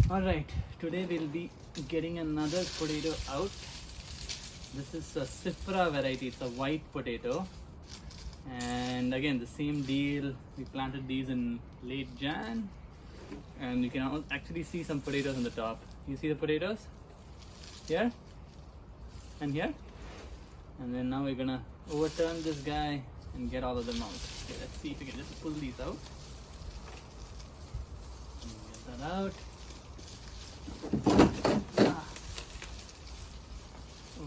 Alright, today we'll be getting another potato out. This is a Sifra variety, it's a white potato. And again, the same deal, we planted these in late Jan. And you can actually see some potatoes on the top. You see the potatoes? Here? And here? And then now we're gonna overturn this guy and get all of them out. Okay, let's see if we can just pull these out. Get that out.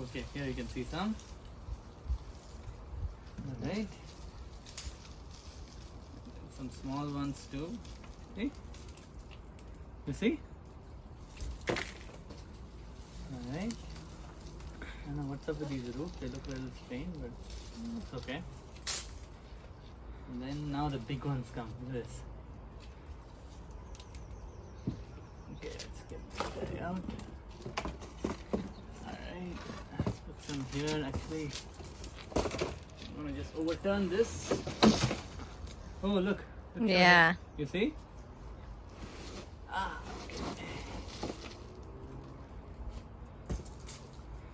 Okay, here you can see some. Alright. Some small ones too. Okay. You see? Alright. I don't know what's up with these roots. They look a little strange, but it's okay. And then now the big ones come. Look at this. Okay, let's get this guy out. Alright, let's put some here. Actually, I'm gonna just overturn this. Oh, look. Yeah. You see?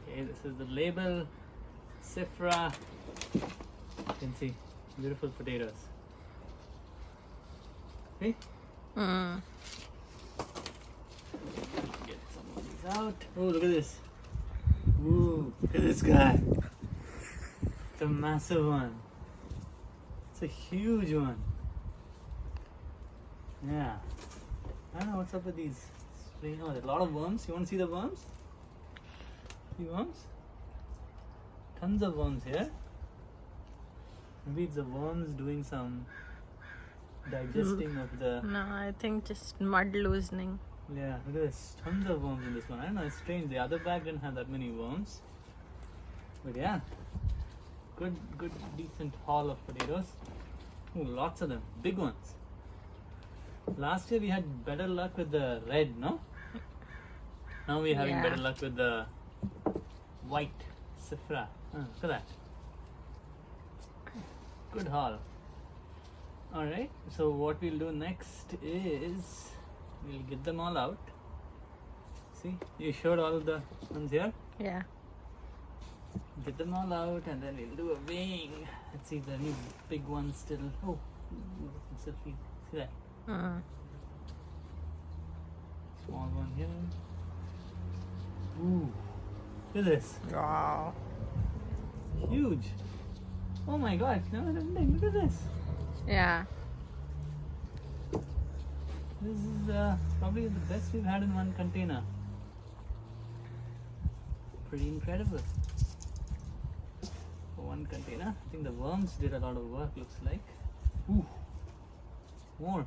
Okay, this is the label. Sifra. You can see beautiful potatoes. Okay? Mm. Get some of these out. Oh, look at this. Ooh, look at this guy. It's a massive one. It's a huge one. Yeah. I don't know what's up with these. You know, there are a lot of worms. You want to see the worms? See worms? Tons of worms here. Maybe it's the worms doing some digesting of the... No, I think just mud loosening. Yeah, look at this. Tons of worms in this one. I don't know, it's strange. The other bag didn't have that many worms. But yeah, good, decent haul of potatoes. Ooh, lots of them. Big ones. Last year we had better luck with the red, no? Now we're having better luck with the white Sifra. Look at that. Good haul. Alright, so what we'll do next is we'll get them all out. See, you showed all the ones here? Yeah. Get them all out and then we'll do a weighing. Let's see if there are any big ones still. Oh, see that? Mm. Small one here. Ooh, look at this. Wow. Huge. Oh my god, look at this. Yeah. This is probably the best we've had in one container. Pretty incredible. For one container. I think the worms did a lot of work, looks like. Ooh, more.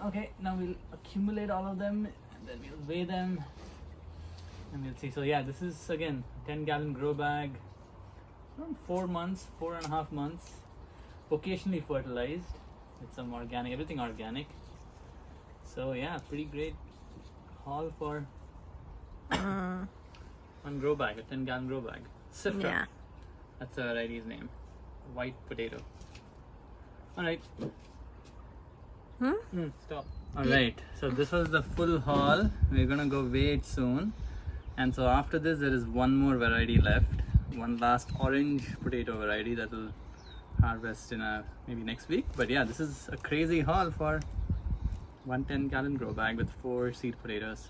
Okay, now we'll accumulate all of them and then we'll weigh them and we'll see. So yeah, this is again a 10-gallon grow bag. Around 4 months, 4.5 months. Occasionally fertilized with some organic, everything organic. So yeah, pretty great haul for one grow bag, a 10-gallon grow bag. Sifra. Yeah. That's the variety's name. White potato. Alright. Stop. Alright, so this was the full haul. We're gonna go weigh it soon. And so after this, there is one more variety left. One last orange potato variety that will harvest in maybe next week. But yeah, this is a crazy haul for one 10-gallon grow bag with 4 seed potatoes.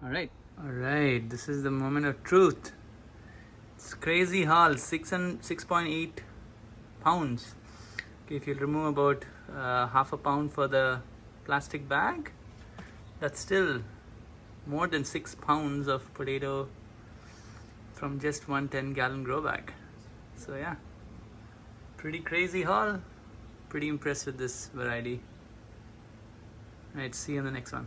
Alright. Alright, this is the moment of truth. It's crazy haul, 6.8 pounds. Okay, if you remove about half a pound for the plastic bag, that's still more than 6 pounds of potato from just one 10-gallon grow bag. So yeah, pretty crazy haul. Pretty impressed with this variety. Alright, see you in the next one.